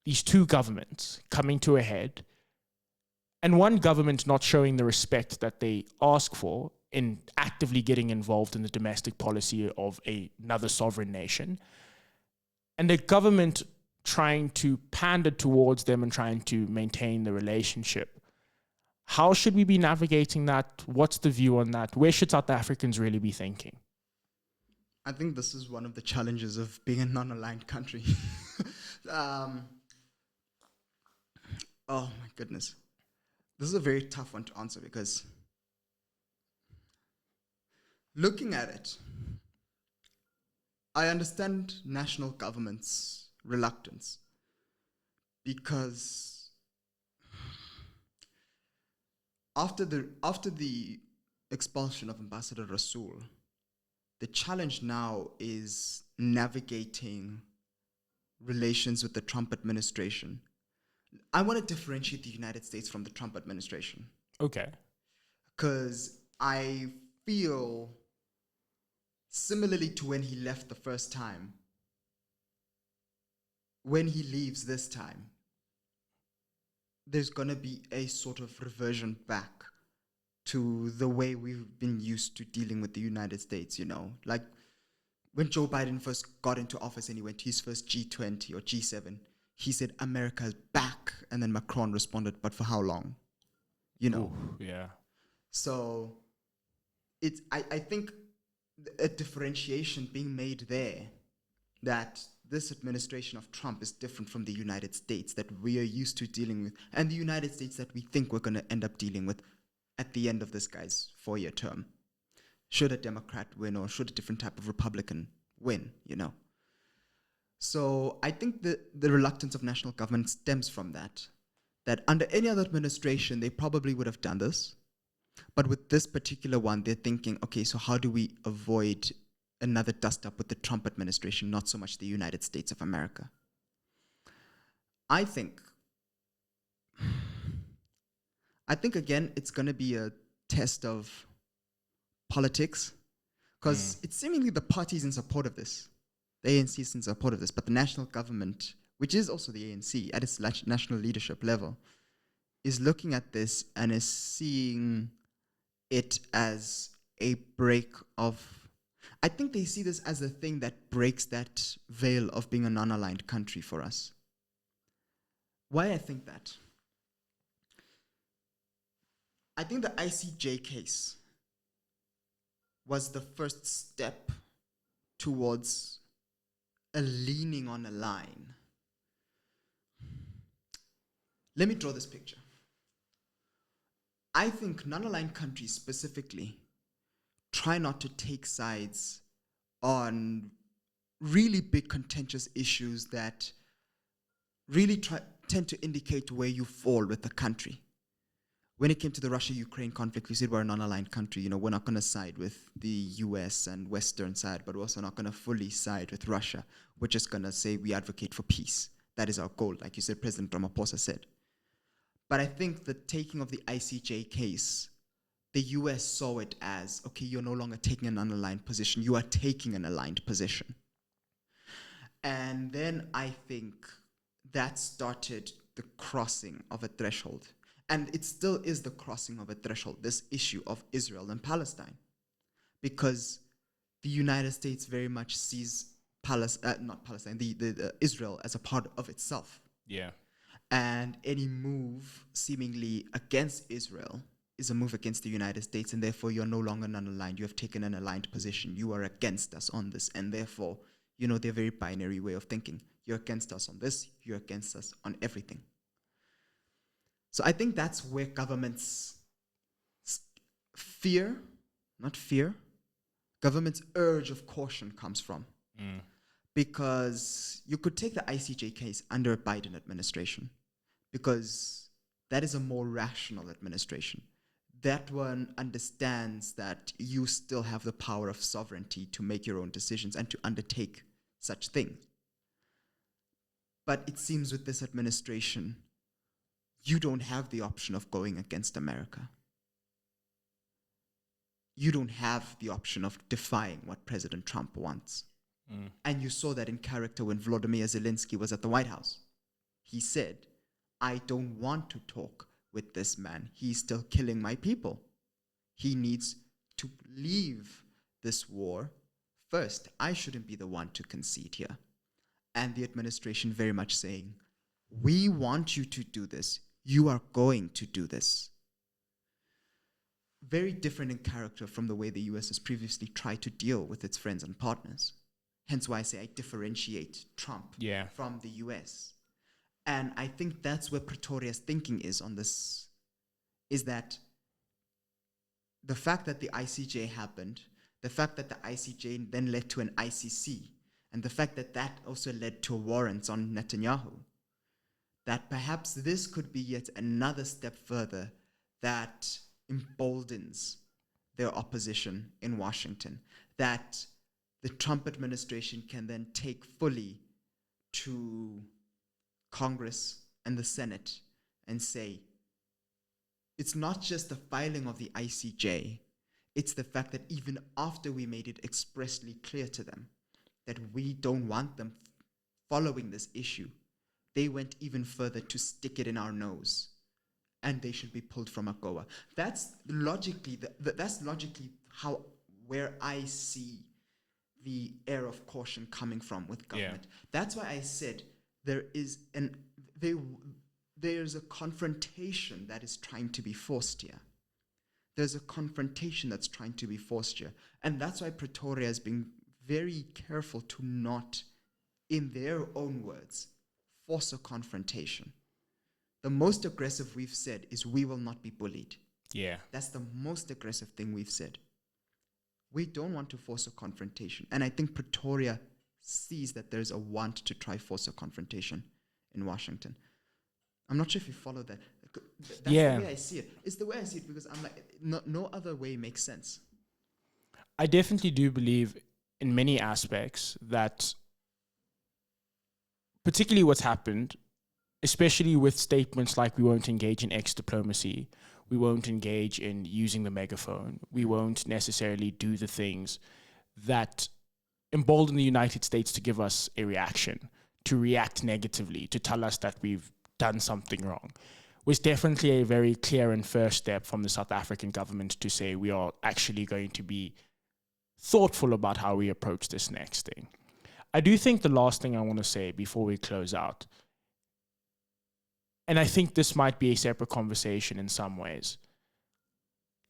these two governments coming to a head, And one government not showing the respect that they ask for in actively getting involved in the domestic policy of another sovereign nation, and the government trying to pander towards them and trying to maintain the relationship. How should we be navigating that? What's the view on that? Where should South Africans really be thinking? I think this is one of the challenges of being a non-aligned country. Oh my goodness. This is a very tough one to answer because looking at it, I understand national government's reluctance because after the expulsion of Ambassador Rasool, the challenge now is navigating relations with the Trump administration. I want to differentiate the United States from the Trump administration. Okay. Because I feel, similarly to when he left the first time, when he leaves this time, there's going to be a sort of reversion back to the way we've been used to dealing with the United States, you know? Like when Joe Biden first got into office and he went to his first G20 or G7, he said, America's back. And then Macron responded, but for how long? You know? Ooh, yeah. So I think a differentiation being made there that this administration of Trump is different from the United States that we are used to dealing with, and the United States that we think we're going to end up dealing with at the end of this guy's 4-year term. Should a Democrat win or should a different type of Republican win, you know? So I think the reluctance of national government stems from that under any other administration, they probably would have done this. But with this particular one, they're thinking, okay, so how do we avoid another dust up with the Trump administration, not so much the United States of America? I think again, it's going to be a test of politics because it's seemingly the parties in support of this. The ANC is in support of this, but the national government, which is also the ANC at its national leadership level, is looking at this and is seeing it as a break of... I think they see this as a thing that breaks that veil of being a non-aligned country for us. Why I think that? I think the ICJ case was the first step towards a leaning on a line. Let me draw this picture. I think non-aligned countries specifically try not to take sides on really big contentious issues that really tend to indicate where you fall with the country. When it came to the Russia-Ukraine conflict, we said we're a non-aligned country. You know, we're not going to side with the US and Western side, but we're also not going to fully side with Russia. We're just going to say we advocate for peace. That is our goal, like you said, President Ramaphosa said. But I think the taking of the ICJ case, the US saw it as, okay, you're no longer taking an unaligned position. You are taking an aligned position. And then I think that started the crossing of a threshold. And it still is the crossing of a threshold, this issue of Israel and Palestine. Because the United States very much sees Israel as a part of itself. Yeah. And any move seemingly against Israel is a move against the United States, and therefore you're no longer non-aligned. You have taken an aligned position. You are against us on this, and therefore, you know, they're a very binary way of thinking. You're against us on this, you're against us on everything. So I think that's where governments government's urge of caution comes from. Because you could take the ICJ case under a Biden administration, because that is a more rational administration. That one understands that you still have the power of sovereignty to make your own decisions and to undertake such things. But it seems with this administration, you don't have the option of going against America. You don't have the option of defying what President Trump wants. And you saw that in character when Volodymyr Zelensky was at the White House. He said, I don't want to talk with this man. He's still killing my people. He needs to leave this war first. I shouldn't be the one to concede here. And the administration very much saying, we want you to do this. You are going to do this. Very different in character from the way the US has previously tried to deal with its friends and partners. Hence why I say I differentiate Trump from the US. And I think that's where Pretoria's thinking is on this, is that the fact that the ICJ happened, the fact that the ICJ then led to an ICC, and the fact that that also led to warrants on Netanyahu, that perhaps this could be yet another step further that emboldens their opposition in Washington, that the Trump administration can then take fully to Congress and the Senate and say, it's not just the filing of the ICJ, it's the fact that even after we made it expressly clear to them that we don't want them following this issue, they went even further to stick it in our nose, and they should be pulled from AGOA. That's logically how where I see the air of caution coming from with government. That's why I said there's a confrontation that is trying to be forced here. There's a confrontation that's trying to be forced here. And that's why Pretoria is being very careful to not, in their own words, force a confrontation. The most aggressive we've said is we will not be bullied. Yeah. That's the most aggressive thing we've said. We don't want to force a confrontation. And I think Pretoria sees that there's a want to try force a confrontation in Washington. I'm not sure if you follow that. That's the way I see it. It's the way I see it because I'm like, no other way makes sense. I definitely do believe in many aspects that, particularly what's happened, especially with statements like we won't engage in diplomacy, we won't engage in using the megaphone, we won't necessarily do the things that embolden the United States to give us a reaction, to react negatively, to tell us that we've done something wrong, was definitely a very clear and first step from the South African government to say we are actually going to be thoughtful about how we approach this next thing. I do think the last thing I want to say before we close out, and I think this might be a separate conversation in some ways,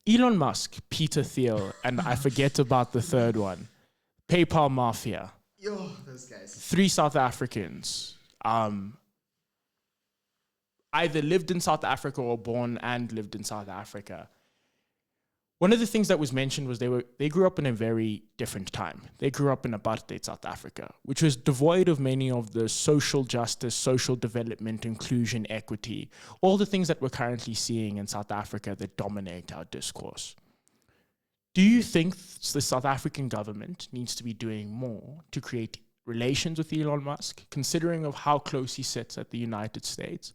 Elon Musk, Peter Thiel, and I forget about the third one, PayPal Mafia. Yo, those guys. 3 South Africans, either lived in South Africa or born and lived in South Africa. One of the things that was mentioned was they grew up in a very different time. They grew up in apartheid South Africa, which was devoid of many of the social justice, social development, inclusion, equity, all the things that we're currently seeing in South Africa that dominate our discourse. Do you think the South African government needs to be doing more to create relations with Elon Musk, considering of how close he sits at the United States?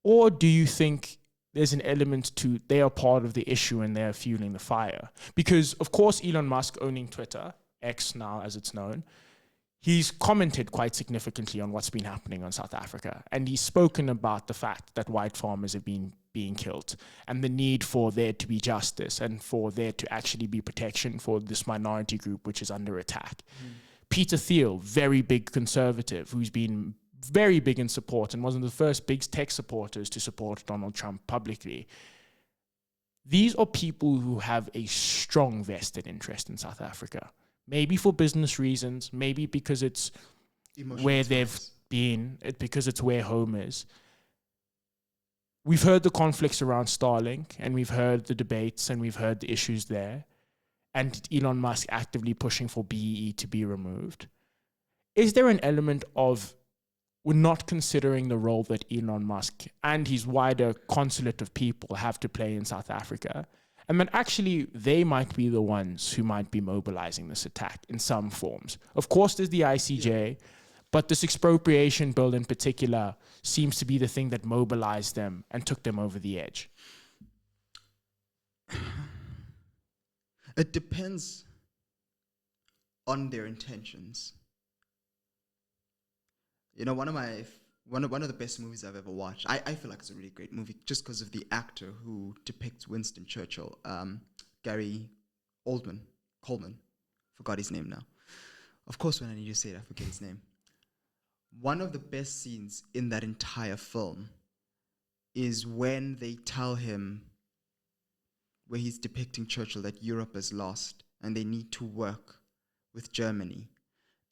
Or do you think there's an element to they are part of the issue and they're fueling the fire? Because, of course, Elon Musk owning Twitter, X now as it's known, he's commented quite significantly on what's been happening on South Africa. And he's spoken about the fact that white farmers have been being killed and the need for there to be justice and for there to actually be protection for this minority group which is under attack. Peter Thiel, very big conservative, who's been very big in support and was one of the first big tech supporters to support Donald Trump publicly. These are people who have a strong vested interest in South Africa. Maybe for business reasons, maybe because it's where they've been, because it's where home is. We've heard the conflicts around Starlink, and we've heard the debates, and we've heard the issues there, and Elon Musk actively pushing for BEE to be removed. Is there an element of we're not considering the role that Elon Musk and his wider consulate of people have to play in South Africa? And then actually they might be the ones who might be mobilizing this attack in some forms. Of course, there's the ICJ, but this expropriation bill in particular seems to be the thing that mobilized them and took them over the edge. It depends on their intentions. You know, one of my one of the best movies I've ever watched. I feel like it's a really great movie just because of the actor who depicts Winston Churchill, Gary Coleman. Forgot his name now. Of course, when I need to say it, I forget his name. One of the best scenes in that entire film is when they tell him, where he's depicting Churchill, that Europe is lost and they need to work with Germany.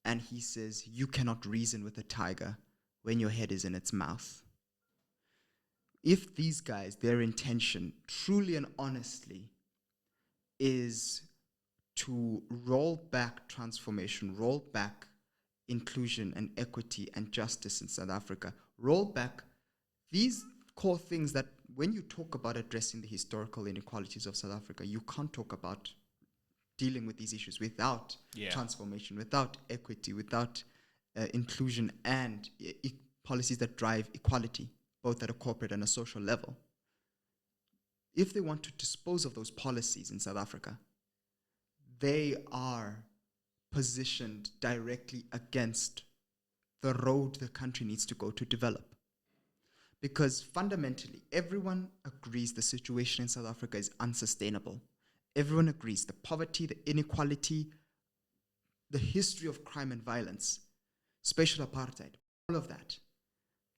And he says, you cannot reason with a tiger when your head is in its mouth. If these guys, their intention, truly and honestly, is to roll back transformation, roll back inclusion and equity and justice in South Africa, roll back these core things that when you talk about addressing the historical inequalities of South Africa, you can't talk about dealing with these issues without transformation, without equity, without inclusion and policies that drive equality, both at a corporate and a social level. If they want to dispose of those policies in South Africa, they are positioned directly against the road the country needs to go to develop. Because fundamentally, everyone agrees the situation in South Africa is unsustainable. Everyone agrees the poverty, the inequality, the history of crime and violence, spatial apartheid, all of that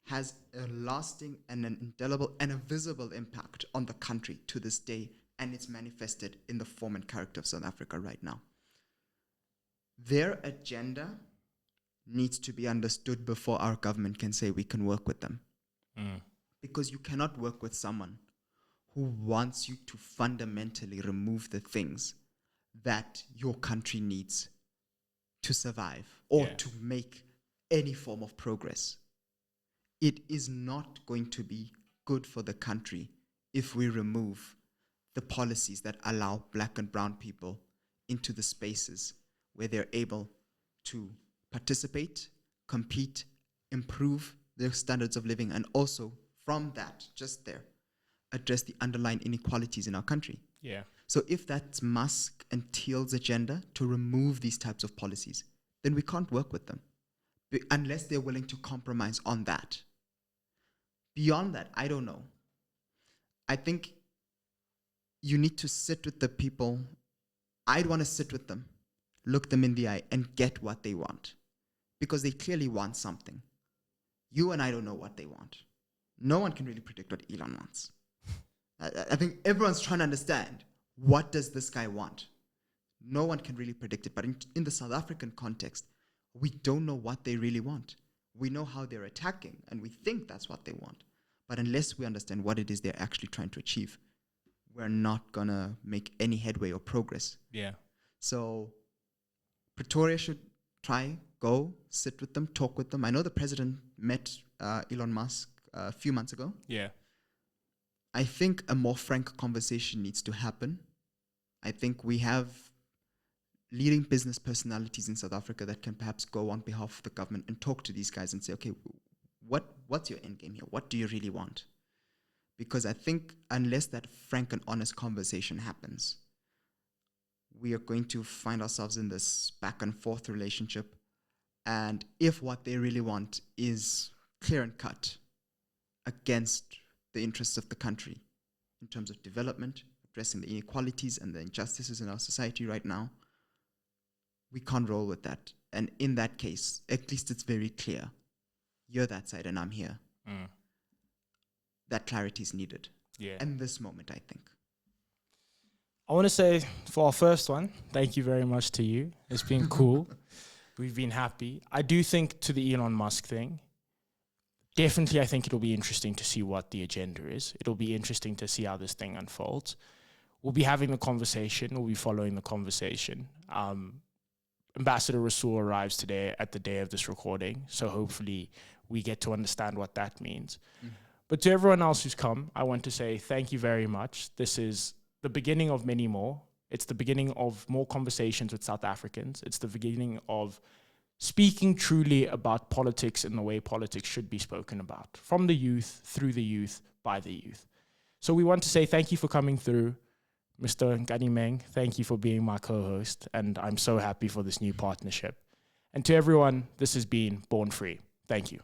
has a lasting and an indelible and a visible impact on the country to this day, and it's manifested in the form and character of South Africa right now. Their agenda needs to be understood before our government can say we can work with them. Because you cannot work with someone who wants you to fundamentally remove the things that your country needs to survive or to make any form of progress. It is not going to be good for the country if we remove the policies that allow black and brown people into the spaces where they're able to participate, compete, improve their standards of living, and also from that, just there, address the underlying inequalities in our country. So if that's Musk and Thiel's agenda to remove these types of policies, then we can't work with them unless they're willing to compromise on that. Beyond that, I don't know. I think you need to sit with the people. I'd want to sit with them, look them in the eye, and get what they want. Because they clearly want something. You and I don't know what they want. No one can really predict what Elon wants. I think everyone's trying to understand, what does this guy want? No one can really predict it. But in the South African context, we don't know what they really want. We know how they're attacking, and we think that's what they want. But unless we understand what it is they're actually trying to achieve, we're not going to make any headway or progress. So Pretoria should go, sit with them, talk with them. I know the president met Elon Musk a few months ago. I think a more frank conversation needs to happen. I think we have leading business personalities in South Africa that can perhaps go on behalf of the government and talk to these guys and say, okay, what's your end game here? What do you really want? Because I think unless that frank and honest conversation happens, we are going to find ourselves in this back and forth relationship. And if what they really want is clear and cut against the interests of the country in terms of development, addressing the inequalities and the injustices in our society right now, we can't roll with that. And in that case, at least it's very clear. You're that side and I'm here. That clarity is needed. In this moment, I think. I want to say, for our first one, thank you very much to you. It's been cool. We've been happy. I do think to the Elon Musk thing, definitely I think it'll be interesting to see what the agenda is. It'll be interesting to see how this thing unfolds. We'll be having the conversation. We'll be following the conversation. Ambassador Rasool arrives today at the day of this recording, so hopefully we get to understand what that means. But to everyone else who's come, I want to say thank you very much. This is the beginning of many more. It's the beginning of more conversations with South Africans. It's the beginning of speaking truly about politics and the way politics should be spoken about, from the youth, through the youth, by the youth. So we want to say thank you for coming through. Mr. Nkadimeng, thank you for being my co-host, and I'm so happy for this new partnership. And to everyone, this has been Born Free. Thank you.